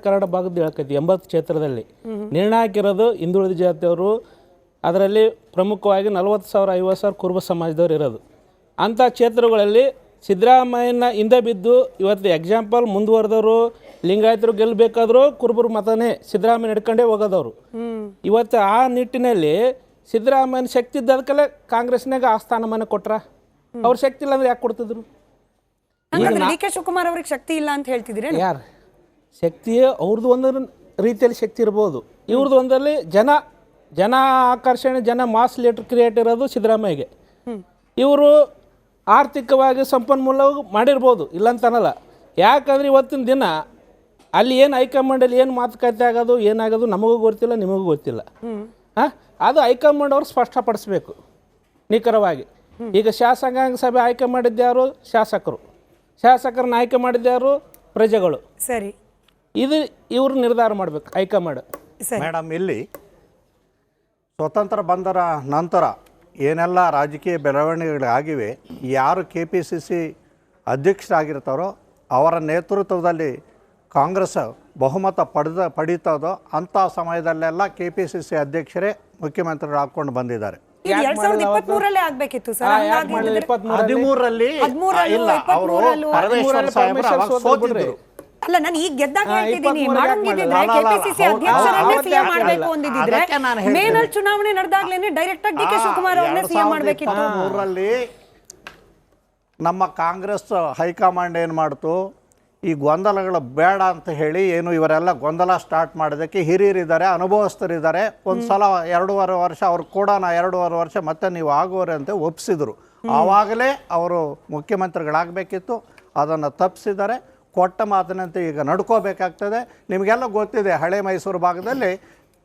ಕನ್ನಡ ಭಾಗದ ಹೇಳ್ಕೈತಿ 80 ಕ್ಷೇತ್ರದಲ್ಲಿ ನಿರ್ಣಾಯಕ ಇರೋದು ಹಿಂದುಳಿದ ಜಾತಿಯವರು, ಅದರಲ್ಲಿ ಪ್ರಮುಖವಾಗಿ 40,000 50,000 ಕುರುಬ ಸಮಾಜದವ್ರು ಇರೋದು. ಅಂಥ ಕ್ಷೇತ್ರಗಳಲ್ಲಿ ಸಿದ್ದರಾಮಯ್ಯನ ಹಿಂದೆ ಬಿದ್ದು ಇವತ್ತು ಎಕ್ಸಾಂಪಲ್ ಮುಂದುವರೆದವರು ಲಿಂಗಾಯತರು ಗೆಲ್ಲಬೇಕಾದ್ರೂ ಕುರುಬರು ಮತನೇ ಸಿದ್ದರಾಮಯ್ಯ ನಡ್ಕೊಂಡೇ ಹೋಗೋದವರು. ಇವತ್ತು ಆ ನಿಟ್ಟಿನಲ್ಲಿ ಸಿದ್ದರಾಮಯ್ಯನ ಶಕ್ತಿ ಇದ್ದದಕ್ಕೆಲ್ಲ ಕಾಂಗ್ರೆಸ್ನಾಗ ಆ ಸ್ಥಾನಮಾನ ಕೊಟ್ರ. ಅವ್ರ ಶಕ್ತಿ ಇಲ್ಲ ಅಂದ್ರೆ ಯಾಕೆ ಕೊಡ್ತಿದ್ರು? ಡಿ ಕೆ ಶಿವಕುಮಾರ್ ಅವ್ರಿಗೆ ಶಕ್ತಿ ಇಲ್ಲ ಅಂತ ಹೇಳ್ತಿದ್ರೆ ಯಾರು ಶಕ್ತಿ? ಅವ್ರದ್ದು ಒಂದು ರೀತಿಯಲ್ಲಿ ಶಕ್ತಿ ಇರ್ಬೋದು, ಇವ್ರದ್ದು ಒಂದಲ್ಲಿ ಜನ ಆಕರ್ಷಣೆ, ಜನ ಮಾಸ್ ಲೀಡರ್ ಕ್ರಿಯೇಟ್ ಇರೋದು ಸಿದ್ದರಾಮಯ್ಯಗೆ. ಇವರು ಆರ್ಥಿಕವಾಗಿ ಸಂಪನ್ಮೂಲ ಮಾಡಿರ್ಬೋದು, ಇಲ್ಲಂತನಲ್ಲ. ಯಾಕಂದ್ರೆ ಇವತ್ತಿನ ದಿನ ಅಲ್ಲಿ ಏನು ಹೈಕಮಾಂಡಲ್ಲಿ ಏನು ಮಾತುಕತೆ ಆಗೋದು ಏನಾಗೋದು ನಮಗೂ ಗೊತ್ತಿಲ್ಲ, ನಿಮಗೂ ಗೊತ್ತಿಲ್ಲ. ಅದು ಹೈಕಮಾಂಡ್ ಅವ್ರು ಸ್ಪಷ್ಟಪಡಿಸ್ಬೇಕು ನಿಖರವಾಗಿ. ಈಗ ಶಾಸಕಾಂಗ ಸಭೆ ಆಯ್ಕೆ ಮಾಡಿದ್ದ್ಯಾರು? ಶಾಸಕರನ್ನ ಆಯ್ಕೆ ಮಾಡಿದ್ದ್ಯಾರು? ಪ್ರಜೆಗಳು. ಸರಿ, ಇದು ಇವರು ನಿರ್ಧಾರ ಮಾಡಬೇಕು ಹೈಕಮಾಂಡ್. ಮೇಡಮ್, ಇಲ್ಲಿ ಸ್ವತಂತ್ರ ಬಂದರ ನಂತರ ಏನೆಲ್ಲ ರಾಜಕೀಯ ಬೆಳವಣಿಗೆಗಳಾಗಿವೆ, ಯಾರು KPCC ಅಧ್ಯಕ್ಷರಾಗಿರ್ತಾರೋ ಅವರ ನೇತೃತ್ವದಲ್ಲಿ ಕಾಂಗ್ರೆಸ್ ಬಹುಮತ ಪಡೀತದೋ ಅಂಥ ಸಮಯದಲ್ಲೆಲ್ಲ KPCC ಅಧ್ಯಕ್ಷರೇ ಮುಖ್ಯಮಂತ್ರಿಗಳು ಹಾಕ್ಕೊಂಡು ಬಂದಿದ್ದಾರೆ. 2023 ಆಗ್ಬೇಕಿತ್ತು ಸರ್. 13ರಲ್ಲಿ ಇಲ್ಲ, ಅವರು ಪರಮೇಶ್ವರ್ ಸಾಹೇಬರು ಅವಾಗ ಸೋತಿದ್ರು. ಅಲ್ಲ, ನಾನು ಈಗ ಗೆದ್ದಾಗ ಹೇಳ್ತಿದ್ದೀನಿ, ಮಾಡೋಂಗಿದ್ರೆ KPCC ಅಧ್ಯಕ್ಷರನ್ನೇ ಸಿಎಂ ಮಾಡಬೇಕು ಅಂದಿದ್ರೆ ಮೇನಲ್ಲಿ ಚುನಾವಣೆ ನಡೆದಾಗ್ಲೇನೆ ಡೈರೆಕ್ಟ್ ಆಗಿ ಡಿ ಕೆ ಶಿವಕುಮಾರ್ ಅವರನ್ನೇ ಸಿಎಂ ಮಾಡಬೇಕಿತ್ತು. 2023ರಲ್ಲಿ ನಮ್ಮ ಕಾಂಗ್ರೆಸ್ ಹೈಕಮಾಂಡ್ ಏನು ಮಾಡ್ತು, ಈ ಗೊಂದಲಗಳು ಬೇಡ ಅಂತ ಹೇಳಿ ಏನು ಇವರೆಲ್ಲ ಗೊಂದಲ ಸ್ಟಾರ್ಟ್ ಮಾಡೋದಕ್ಕೆ ಹಿರಿಯರಿದ್ದಾರೆ, ಅನುಭವಸ್ಥರಿದ್ದಾರೆ. ಒಂದು ಸಲ 2.5 ವರ್ಷ ಅವ್ರು ಕೂಡ 2.5 ವರ್ಷ ಮತ್ತೆ ನೀವು ಆಗುವರೆ ಅಂತ ಒಪ್ಪಿಸಿದ್ರು. ಆವಾಗಲೇ ಅವರು ಮುಖ್ಯಮಂತ್ರಿಗಳಾಗಬೇಕಿತ್ತು, ಅದನ್ನು ತಪ್ಪಿಸಿದ್ದಾರೆ. ಕೊಟ್ಟ ಮಾತಿನಂತೆ ಈಗ ನಡ್ಕೋಬೇಕಾಗ್ತದೆ. ನಿಮಗೆಲ್ಲ ಗೊತ್ತಿದೆ, ಹಳೆ ಮೈಸೂರು ಭಾಗದಲ್ಲಿ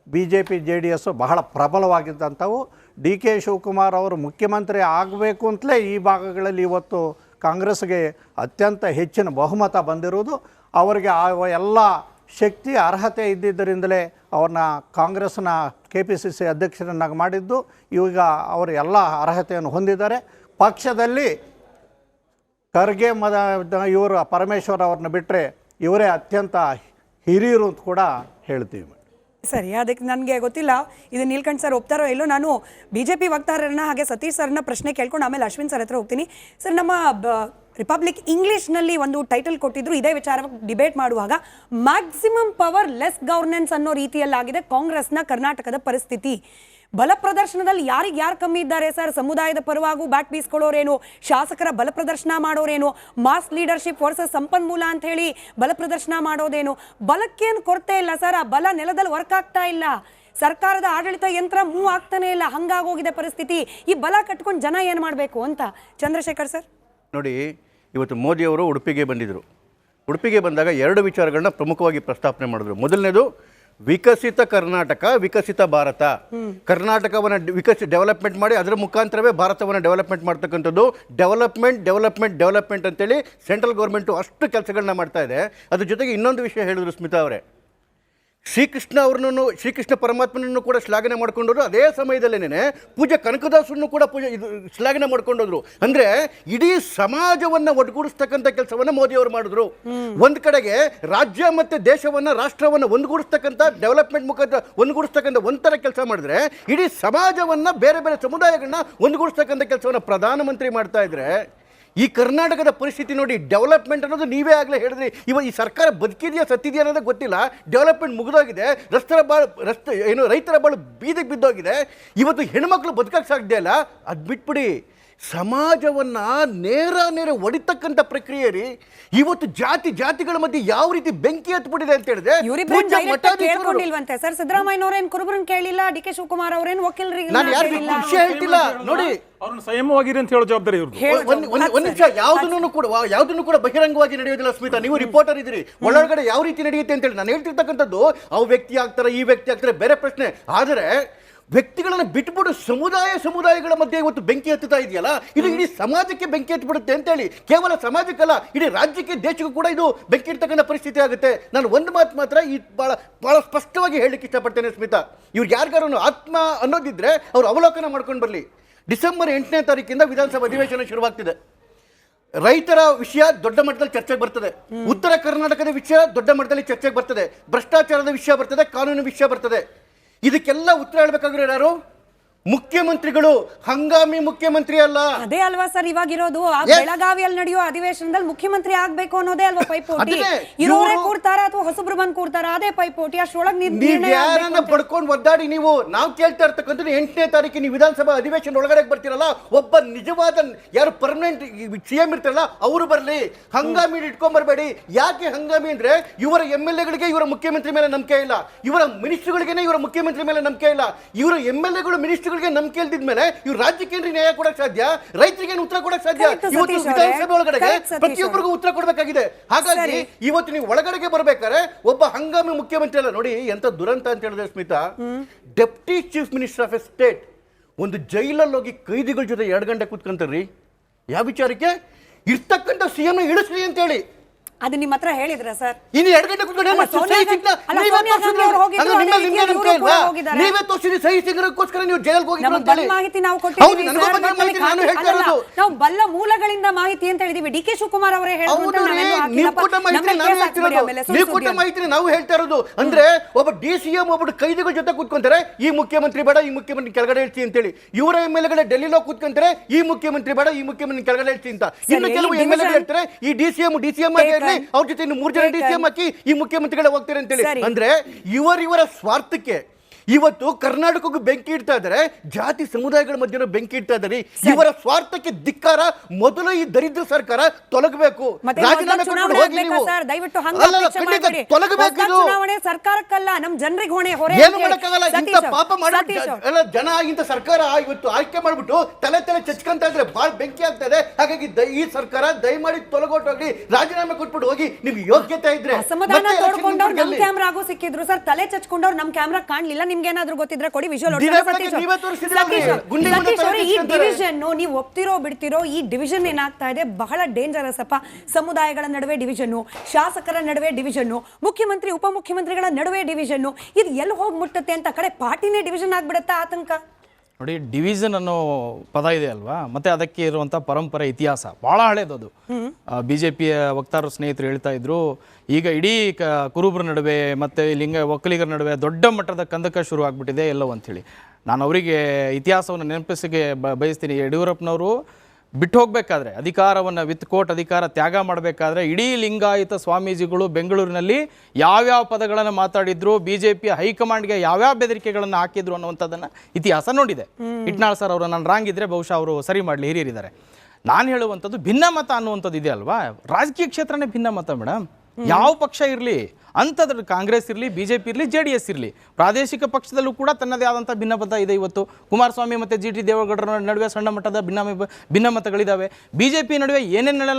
BJP JDS ಬಹಳ ಪ್ರಬಲವಾಗಿದ್ದಂಥವು. ಡಿ ಕೆ ಶಿವಕುಮಾರ್ ಅವರು ಮುಖ್ಯಮಂತ್ರಿ ಆಗಬೇಕು ಅಂತಲೇ ಈ ಭಾಗಗಳಲ್ಲಿ ಇವತ್ತು ಕಾಂಗ್ರೆಸ್ಗೆ ಅತ್ಯಂತ ಹೆಚ್ಚಿನ ಬಹುಮತ ಬಂದಿರುವುದು. ಅವರಿಗೆ ಆ ಎಲ್ಲ ಶಕ್ತಿ ಅರ್ಹತೆ ಇದ್ದಿದ್ದರಿಂದಲೇ ಅವ್ರನ್ನ ಕಾಂಗ್ರೆಸ್ನ KPCC ಅಧ್ಯಕ್ಷರನ್ನಾಗಿ ಮಾಡಿದ್ದು. ಈಗ ಅವರು ಎಲ್ಲ ಅರ್ಹತೆಯನ್ನು ಹೊಂದಿದ್ದಾರೆ. ಪಕ್ಷದಲ್ಲಿ ಖರ್ಗೆ ಇವರು ಪರಮೇಶ್ವರ್ ಅವ್ರನ್ನ ಬಿಟ್ಟರೆ ಇವರೇ ಅತ್ಯಂತ ಹಿರಿಯರು ಅಂತ ಕೂಡ ಹೇಳ್ತೀವಿ. ಸರಿ, ಅದಕ್ಕೆ ನನಗೆ ಗೊತ್ತಿಲ್ಲ ಇದು ನೀಲ್ಕಂಠ್ ಸರ್ ಒಪ್ತಾರೋ ಇಲ್ಲೋ. ನಾನು BJP ವಕ್ತಾರರನ್ನ ಹಾಗೆ ಸತೀಶ್ ಸರ್ನ ಪ್ರಶ್ನೆ ಕೇಳ್ಕೊಂಡು ಆಮೇಲೆ ಅಶ್ವಿನ್ ಸರ್ ಹತ್ರ ಹೋಗ್ತೀನಿ. ಸರ್, ನಮ್ಮ ರಿಪಬ್ಲಿಕ್ ಇಂಗ್ಲಿಷ್ನಲ್ಲಿ ಒಂದು ಟೈಟಲ್ ಕೊಟ್ಟಿದ್ರು ಇದೇ ವಿಚಾರವಾಗಿ ಡಿಬೇಟ್ ಮಾಡುವಾಗ, ಮ್ಯಾಕ್ಸಿಮಮ್ ಪವರ್ ಲೆಸ್ ಗವರ್ನೆನ್ಸ್ ಅನ್ನೋ ರೀತಿಯಲ್ಲಾಗಿದೆ ಕಾಂಗ್ರೆಸ್ನ ಕರ್ನಾಟಕದ ಪರಿಸ್ಥಿತಿ. ಬಲ ಪ್ರದರ್ಶನದಲ್ಲಿ ಯಾರು ಕಮ್ಮಿ ಇದ್ದಾರೆ ಸರ್? ಸಮುದಾಯದ ಪರವಾಗೂ ಬ್ಯಾಟ್ ಬೀಸ್ಕೊಳ್ಳೋರೇನು, ಶಾಸಕರ ಬಲ ಪ್ರದರ್ಶನ ಮಾಡೋರೇನು, ಮಾಸ್ ಲೀಡರ್ಶಿಪ್ ವರ್ಸಸ್ ಸಂಪನ್ಮೂಲ ಅಂತ ಹೇಳಿ ಬಲ ಪ್ರದರ್ಶನ ಮಾಡೋದೇನು? ಬಲಕ್ಕೇನು ಕೊರತೆ ಇಲ್ಲ ಸರ್, ಆ ಬಲ ನೆಲದಲ್ಲಿ ವರ್ಕ್ ಆಗ್ತಾ ಇಲ್ಲ. ಸರ್ಕಾರದ ಆಡಳಿತ ಯಂತ್ರ ಮೂವ್ ಆಗ್ತಾನೆ ಇಲ್ಲ, ಹಂಗಾಗೋಗಿದೆ ಪರಿಸ್ಥಿತಿ. ಈ ಬಲ ಕಟ್ಕೊಂಡು ಜನ ಏನು ಮಾಡಬೇಕು ಅಂತ. ಚಂದ್ರಶೇಖರ್ ಸರ್ ನೋಡಿ, ಇವತ್ತು ಮೋದಿಯವರು ಉಡುಪಿಗೆ ಬಂದಿದ್ದರು. ಉಡುಪಿಗೆ ಬಂದಾಗ 2 ವಿಚಾರಗಳನ್ನ ಪ್ರಮುಖವಾಗಿ ಪ್ರಸ್ತಾಪನೆ ಮಾಡಿದ್ರು. ಮೊದಲನೇದು ವಿಕಸಿತ ಕರ್ನಾಟಕ, ವಿಕಸಿತ ಭಾರತ. ಕರ್ನಾಟಕವನ್ನು ಡೆವಲಪ್ಮೆಂಟ್ ಮಾಡಿ ಅದರ ಮುಖಾಂತರವೇ ಭಾರತವನ್ನು ಡೆವಲಪ್ಮೆಂಟ್ ಮಾಡ್ತಕ್ಕಂಥದ್ದು. ಡೆವಲಪ್ಮೆಂಟ್ ಅಂತೇಳಿ ಸೆಂಟ್ರಲ್ ಗೌರ್ಮೆಂಟು ಅಷ್ಟು ಕೆಲಸಗಳನ್ನ ಮಾಡ್ತಾ ಇದೆ. ಅದ್ರ ಜೊತೆಗೆ ಇನ್ನೊಂದು ವಿಷಯ ಹೇಳಿದ್ರು ಸ್ಮಿತಾ ಅವರೇ, ಶ್ರೀಕೃಷ್ಣ ಪರಮಾತ್ಮನನ್ನು ಕೂಡ ಶ್ಲಾಘನೆ ಮಾಡ್ಕೊಂಡೋದ್ರು. ಅದೇ ಸಮಯದಲ್ಲೇನೆ ಪೂಜೆ ಕನಕದಾಸರನ್ನು ಕೂಡ ಶ್ಲಾಘನೆ ಮಾಡ್ಕೊಂಡೋದ್ರು. ಅಂದ್ರೆ ಇಡೀ ಸಮಾಜವನ್ನ ಒಟ್ಟುಗೂಡಿಸ್ತಕ್ಕಂಥ ಕೆಲಸವನ್ನ ಮೋದಿ ಅವರು ಮಾಡಿದ್ರು. ಒಂದ್ ಕಡೆಗೆ ರಾಜ್ಯ ಮತ್ತೆ ದೇಶವನ್ನ, ರಾಷ್ಟ್ರವನ್ನ ಒಂದುಗೂಡಿಸ್ತಕ್ಕಂಥ ಡೆವಲಪ್ಮೆಂಟ್ ಮುಖಾಂತರ ಒಂದುಗೂಡಿಸ್ತಕ್ಕಂಥ ಒಂಥರ ಕೆಲಸ ಮಾಡಿದ್ರೆ, ಇಡೀ ಸಮಾಜವನ್ನ ಬೇರೆ ಬೇರೆ ಸಮುದಾಯಗಳನ್ನ ಒಂದುಗೂಡಿಸ್ತಕ್ಕಂಥ ಕೆಲಸವನ್ನ ಪ್ರಧಾನಮಂತ್ರಿ ಮಾಡ್ತಾ ಇದ್ರೆ, ಈ ಕರ್ನಾಟಕದ ಪರಿಸ್ಥಿತಿ ನೋಡಿ. ಡೆವಲಪ್ಮೆಂಟ್ ಅನ್ನೋದು ನೀವೇ ಆಗಲೇ ಹೇಳಿದ್ರಿ, ಈ ಸರ್ಕಾರ ಬದುಕಿದೆಯಾ ಸತ್ತಿದೆಯಾ ಅನ್ನೋದೇ ಗೊತ್ತಿಲ್ಲ. ಡೆವಲಪ್ಮೆಂಟ್ ಮುಗಿದೋಗಿದೆ, ರೈತರ ಬಾಳು ಬೀದಿಗೆ ಬಿದ್ದೋಗಿದೆ. ಇವತ್ತು ಹೆಣ್ಮಕ್ಳು ಬದುಕಕ್ಕೆ ಸಾಧ್ಯ ಇಲ್ಲ. ಅದು ಬಿಟ್ಬಿಡಿ, ಸಮಾಜವನ್ನ ನೇರ ಹೊಡಿತಕ್ಕಂಥ ಪ್ರಕ್ರಿಯೆ ರೀ. ಇವತ್ತು ಜಾತಿಗಳ ಮಧ್ಯೆ ಯಾವ ರೀತಿ ಬೆಂಕಿ ಹತ್ಬಿಟ್ಟಿದೆ ಅಂತ ಹೇಳಿದ್ರೆ, ಸರ್ ಸಿದ್ದರಾಮಯ್ಯನವರೇನು ಕುರುಬರನ್ನ ಕೇಳಿಲ್ಲ, ಡಿ ಕೆ ಶಿವಕುಮಾರ್ ಅವರೇನು ವಕೀಲರಿಗೆ ನಾನು ಯಾರು ವಿಷಯ ಹೇಳ್ತಿಲ್ಲ ನೋಡಿ. ಅವ್ರನ್ನ ಸಂಯಮವಾಗಿರಿ ಅಂತ ಹೇಳೋ ಜವಾಬ್ದಾರಿ ಇವ್ರದ್ದು. ಒಂದು ನಿಮಿಷ, ಯಾವುದನ್ನು ಕೂಡ ಬಹಿರಂಗವಾಗಿ ನಡೆಯೋದಿಲ್ಲ ಸ್ಮಿತಾ. ನೀವು ರಿಪೋರ್ಟರ್ ಇದ್ರಿ, ಒಳಗಡೆ ಯಾವ ರೀತಿ ನಡೆಯುತ್ತೆ ಅಂತ ಹೇಳಿ ನಾನು ಹೇಳ್ತಿರ್ತಕ್ಕಂಥದ್ದು. ಅವು ವ್ಯಕ್ತಿ ಆಗ್ತಾರೆ, ಈ ವ್ಯಕ್ತಿ ಆಗ್ತಾರೆ, ಬೇರೆ ಪ್ರಶ್ನೆ. ಆದರೆ ವ್ಯಕ್ತಿಗಳನ್ನು ಬಿಟ್ಬಿಟ್ಟು ಸಮುದಾಯಗಳ ಮಧ್ಯೆ ಇವತ್ತು ಬೆಂಕಿ ಹತ್ತುತ್ತಾ ಇದೆಯಲ್ಲ, ಇದು ಇಡೀ ಸಮಾಜಕ್ಕೆ ಬೆಂಕಿ ಹತ್ಬಿಡುತ್ತೆ ಅಂತೇಳಿ. ಕೇವಲ ಸಮಾಜಕ್ಕಲ್ಲ, ಇಡೀ ರಾಜ್ಯಕ್ಕೆ, ದೇಶಕ್ಕೂ ಕೂಡ ಇದು ಬೆಂಕಿ ಇಡ್ತಕ್ಕಂಥ ಪರಿಸ್ಥಿತಿ ಆಗುತ್ತೆ. ನಾನು ಒಂದು ಮಾತು ಮಾತ್ರ ಬಹಳ ಸ್ಪಷ್ಟವಾಗಿ ಹೇಳಲಿಕ್ಕೆ ಇಷ್ಟಪಡ್ತೇನೆ ಸ್ಮಿತಾ. ಇವ್ರು ಯಾರಿಗಾರು ಆತ್ಮ ಅನ್ನೋದಿದ್ರೆ ಅವ್ರು ಅವಲೋಕನ ಮಾಡ್ಕೊಂಡು ಬರಲಿ. ಡಿಸೆಂಬರ್ 8ನೇ ತಾರೀಕಿಂದ ವಿಧಾನಸಭಾ ಅಧಿವೇಶನ ಶುರುವಾಗ್ತಿದೆ. ರೈತರ ವಿಷಯ ದೊಡ್ಡ ಮಟ್ಟದಲ್ಲಿ ಚರ್ಚೆಗೆ ಬರ್ತದೆ, ಉತ್ತರ ಕರ್ನಾಟಕದ ವಿಷಯ ದೊಡ್ಡ ಮಟ್ಟದಲ್ಲಿ ಚರ್ಚೆಗೆ ಬರ್ತದೆ, ಭ್ರಷ್ಟಾಚಾರದ ವಿಷಯ ಬರ್ತದೆ, ಕಾನೂನು ವಿಷಯ ಬರ್ತದೆ. ಇದಕ್ಕೆಲ್ಲ ಉತ್ತರ ಹೇಳ್ಬೇಕಾಗಿರೋ ಯಾರು? ಮುಖ್ಯಮಂತ್ರಿಗಳು. ಹಂಗಾಮಿ ಮುಖ್ಯಮಂತ್ರಿ ಅಲ್ಲ. ಅದೇ ಅಲ್ವಾ ಸರ್ ಇವಾಗಿರೋದು ಬೆಳಗಾವಿಯಲ್ಲಿ ನಡೆಯೋ ಅಧಿವೇಶನದಲ್ಲಿ ಮುಖ್ಯಮಂತ್ರಿ ಆಗ್ಬೇಕು ಅನ್ನೋದೇ ಅಲ್ವಾ ಪೈಪೋಟಿ. ಇರೋರೇ ಕೂರ್ತಾರ ಅಥವಾ ಹೊಸಬ್ರು ಬಂದ್ ಕೂರ್ತಾರ, ಅದೇ ಪೈಪೋಟಿ. ಅಷ್ಟೊಳಗೆ ಯಾರನ್ನ ಪಡ್ಕೊಂಡು ಒದ್ದಾಡಿ ನೀವು ನಾವು ಕೇಳ್ತಾ ಇರ್ತಕ್ಕಂಥದ್ದು 8ನೇ ತಾರೀಕಿನ ನೀವು ವಿಧಾನಸಭಾ ಅಧಿವೇಶನ ಒಳಗಡೆ ಬರ್ತಿರಲ್ಲ, ಒಬ್ಬ ನಿಜವಾದ ಯಾರು ಪರ್ಮನೆಂಟ್ ಸಿಎಂ ಇರ್ತಾರಲ್ಲ ಅವರು ಬರ್ಲಿ. ಹಂಗಾಮಿ ಇಟ್ಕೊಂಡ್ ಬರ್ಬೇಡಿ. ಯಾಕೆ ಹಂಗಾಮಿ ಅಂದ್ರೆ ಇವರ MLA ಗಳಿಗೆ ಇವರ ಮುಖ್ಯಮಂತ್ರಿ ಮೇಲೆ ನಂಬಿಕೆ ಇಲ್ಲ, ಇವರ ಮಿನಿಸ್ಟರ್ಗಳಿಗೇನೆ ಇವರ ಮುಖ್ಯಮಂತ್ರಿ ಮೇಲೆ ನಂಬಿಕೆ ಇಲ್ಲ. ಇವರ MLA ಮಿನಿಸ್ಟರ್ ನಂಬಿಕೆ ಇಲ್ದಿದ್ಮೇಲೆ ಇವ್ರು ರಾಜ್ಯಕ್ಕೆ ಏನ್ರಿ ನ್ಯಾಯ ಕೊಡಕ್ ಸಾಧ್ಯ? ರೈತರಿಗೆ ಉತ್ತರ ಕೊಡಕ್ ಸಾಧ್ಯ? ಇವತ್ತು ವಿಧಾನಸಭೆ ಒಳಗಡೆ ಪ್ರತಿಯೊಬ್ಬರಿಗೂ ಉತ್ತರ ಕೊಡಬೇಕಾಗಿದೆ. ಹಾಗಾಗಿ ಇವತ್ತು ನೀವು ಒಳಗಡೆಗೆ ಬರ್ಬೇಕಾದ್ರೆ ಒಬ್ಬ ಹಂಗಾಮಿ ಮುಖ್ಯಮಂತ್ರಿ ಅಲ್ಲ. ನೋಡಿ ಎಂತ ದುರಂತ ಅಂತ ಹೇಳಿದ್ರೆ Smita, deputy chief minister of A state ಒಂದು ಜೈಲಲ್ಲಿ ಹೋಗಿ ಕೈದಿಗಳ ಜೊತೆ 2 ಗಂಟೆ ಕೂತ್ಕೊಂತಾರ್ರಿ. ಯಾವ ವಿಚಾರಕ್ಕೆ? ಇರ್ತಕ್ಕಂಥ CM ಇಳಿಸ್ರಿ ಅಂತ ಹೇಳಿ. ಅದು ನಿಮ್ಮ ಹತ್ರ ಹೇಳಿದ್ರ ಸರ್? ಇನ್ನು 2 ಗಂಟೆ ಕೂತ್ಕೊಂಡು ನೀವೇ ತೋರಿಸಿದ್ರಿ ಸಹಿ ಸಿಗರಕ್ಕೋಸ್ಕರ ನೀವು ಜೈಲ್ಗೆ ಹೋಗಿ ಮಾಹಿತಿ ನಾವು ಕೊಟ್ಟಿದ್ದೀವಿ. ನಾವು ಬಲ್ಲ ಮೂಲಗಳಿಂದ ಮಾಹಿತಿ ಅಂತ ಹೇಳಿದೀವಿ. DK ಶಿವಕುಮಾರ್ ಅವರೇ ಮಾಹಿತಿ ನಾವು ಹೇಳ್ತಾ ಇರೋದು. ಅಂದ್ರೆ ಒಬ್ಬ DCM ಒಬ್ಬ ಕೈದಿಗಳ ಜೊತೆ ಕೂತ್ಕೊಂತಾರೆ, ಈ ಮುಖ್ಯಮಂತ್ರಿ ಬೇಡ, ಈ ಮುಖ್ಯಮಂತ್ರಿ ಕೆಳಗಡೆ ಇಳಿಸಿ ಅಂತೇಳಿ. ಇವರ MLA ಡೆಲ್ಲಿలో ಕೂತ್ಕೊಂತಾರೆ, ಈ ಮುಖ್ಯಮಂತ್ರಿ ಬೇಡ, ಈ ಮುಖ್ಯಮಂತ್ರಿ ಕೆಳಗಡೆ ಇಳಿಸಿ ಅಂತ. ಇನ್ನು ಕೆಲವು MLA ಹೇಳ್ತಾರೆ ಈ DCM ಆಗಿ ಅವ್ರ ಜೊತೆ ಇನ್ನು 3 ಜನ DCM ಹಾಕಿ ಈ ಮುಖ್ಯಮಂತ್ರಿಗಳೇ ಹೋಗ್ತಾರೆ ಅಂತೇಳಿ. ಅಂದ್ರೆ ಇವರ ಸ್ವಾರ್ಥಕ್ಕೆ ಇವತ್ತು ಕರ್ನಾಟಕಕ್ಕೂ ಬೆಂಕಿ ಇಡ್ತಾ ಇದ್ದಾರೆ, ಜಾತಿ ಸಮುದಾಯಗಳ ಮಧ್ಯೆ ಬೆಂಕಿ ಇಡ್ತಾ ಇದ್ದಾರೆ. ಇವರ ಸ್ವಾರ್ಥಕ್ಕೆ ಧಿಕ್ಕಾರ. ಮೊದಲು ಈ ದರಿದ್ರ ಸರ್ಕಾರ ತೊಲಗಬೇಕು, ರಾಜೀನಾಮೆ ಕೊಟ್ಟು ಹೋಗಿ ನೀವು. ತೊಲಗಬೇಕು. ಚುನಾವಣೆ ಸರ್ಕಾರಕ್ಕಲ್ಲ, ನಮ್ಮ ಜನರಿಗೆ ಹೊಣೆ. ಏನು ಮಾಡಕ್ಕಾಗಲ್ಲ. ಇಂಥ ಪಾಪ ಮಾಡಿ ಜನ ಇಂಥ ಸರ್ಕಾರ ಇವತ್ತು ಆಯ್ಕೆ ಮಾಡ್ಬಿಟ್ಟು ತಲೆ ಚಚ್ಕೊಂತ ಇದ್ರೆ ಬಹಳ ಬೆಂಕಿ ಆಗ್ತಾ ಇದೆ. ಹಾಗಾಗಿ ಈ ಸರ್ಕಾರ ದಯಮಾಡಿ ತೊಲಗೊಟ್ಟೋಗಿ ರಾಜೀನಾಮೆ ಕೊಟ್ಬಿಟ್ಟು ಹೋಗಿ. ನಿಮ್ಗೆ ಯೋಗ್ಯತೆ ಇದ್ರೆ ಅಸಮಾಧಾನ ತೋಡ್ಕೊಂಡವ್ರು ನಮ್ ಕ್ಯಾಮ್ರಾಗೂ ಸಿಕ್ಕಿದ್ರು ಸರ್. ತಲೆ ಚಚ್ಕೊಂಡವ್ರು ನಮ್ ಕ್ಯಾಮ್ರಾ ಕಾಣ್ಲಿಲ್ಲ. ನಿಮ್ಗೇನಾದ್ರೂ ಗೊತ್ತಿದ್ರೆ ಕೊಡಿ ವಿಜುವಲ್. ಈ ಡಿವಿಷನ್ ನೀವು ಒಪ್ತಿರೋ ಬಿಡ್ತಿರೋ, ಈ ಡಿವಿಷನ್ ಏನಾಗ್ತಾ ಇದೆ ಬಹಳ ಡೇಂಜರಸ್ ಅಪ್ಪ. ಸಮುದಾಯಗಳ ನಡುವೆ ಡಿವಿಷನ್, ಶಾಸಕರ ನಡುವೆ ಡಿವಿಷನ್, ಮುಖ್ಯಮಂತ್ರಿ ಉಪಮುಖ್ಯಮಂತ್ರಿಗಳ ನಡುವೆ ಡಿವಿಷನ್. ಇದು ಎಲ್ಲಿ ಹೋಗಿ ಮುಟ್ಟುತ್ತೆ ಅಂತ ಕಡೆ ಪಾರ್ಟಿನೇ ಡಿವಿಷನ್ ಆಗ್ಬಿಡುತ್ತಾ ಆತಂಕ. ನೋಡಿ, ಡಿವಿಷನ್ ಅನ್ನೋ ಪದ ಇದೆ ಅಲ್ವಾ, ಮತ್ತೆ ಅದಕ್ಕೆ ಇರುವಂಥ ಪರಂಪರೆ ಇತಿಹಾಸ ಭಾಳ ಹಳೇದು. ಅದು BJPಯ ವಕ್ತಾರರು ಸ್ನೇಹಿತರು ಹೇಳ್ತಾ ಇದ್ರು, ಈಗ ಇಡೀ ಕುರುಬರ ನಡುವೆ ಮತ್ತು ಒಕ್ಕಲಿಗರ ನಡುವೆ ದೊಡ್ಡ ಮಟ್ಟದ ಕಂದಕ ಶುರು ಆಗ್ಬಿಟ್ಟಿದೆ ಎಲ್ಲವೂ ಅಂಥೇಳಿ. ನಾನು ಅವರಿಗೆ ಇತಿಹಾಸವನ್ನು ನೆನಪಿಸಿಗೆ ಬಯಸ್ತೀನಿ. ಯಡಿಯೂರಪ್ಪನವರು ಬಿಟ್ಟು ಹೋಗಬೇಕಾದ್ರೆ, ಅಧಿಕಾರವನ್ನು ವಿತ್ ಕೋರ್ಟ್ ಅಧಿಕಾರ ತ್ಯಾಗ ಮಾಡಬೇಕಾದ್ರೆ ಇಡೀ ಲಿಂಗಾಯತ ಸ್ವಾಮೀಜಿಗಳು ಬೆಂಗಳೂರಿನಲ್ಲಿ ಯಾವ್ಯಾವ ಪದಗಳನ್ನು ಮಾತಾಡಿದ್ರು, BJPಯ ಹೈಕಮಾಂಡ್ಗೆ ಯಾವ್ಯಾವ ಬೆದರಿಕೆಗಳನ್ನು ಹಾಕಿದ್ರು ಅನ್ನುವಂಥದ್ದನ್ನು ಇತಿಹಾಸ ನೋಡಿದೆ. ಇಟ್ನಾಳ್ ಸರ್ ಅವರು ನಾನು ರಾಂಗ್ ಇದ್ದರೆ ಬಹುಶಃ ಅವರು ಸರಿ ಮಾಡಲಿ, ಹಿರಿಯರಿದ್ದಾರೆ. ನಾನು ಹೇಳುವಂಥದ್ದು ಭಿನ್ನಮತ ಅನ್ನುವಂಥದ್ದು ಇದೆ ಅಲ್ವಾ, ರಾಜಕೀಯ ಕ್ಷೇತ್ರನೇ ಭಿನ್ನಮತ ಮೇಡಮ್. ಯಾವ ಪಕ್ಷ ಇರಲಿ ಅಂಥದ್ರ, ಕಾಂಗ್ರೆಸ್ ಇರಲಿ, BJP ಇರಲಿ, JDS ಇರಲಿ, ಪ್ರಾದೇಶಿಕ ಪಕ್ಷದಲ್ಲೂ ಕೂಡ ತನ್ನದೇ ಆದಂಥ ಭಿನ್ನಮತ ಇದೆ. ಇವತ್ತು ಕುಮಾರಸ್ವಾಮಿ ಮತ್ತು GT ದೇವೇಗೌಡರ ನಡುವೆ ಸಣ್ಣ ಮಟ್ಟದ ಭಿನ್ನಮತಗಳಿದ್ದಾವೆ. BJP ನಡುವೆ ಏನೇನೆಲ್ಲ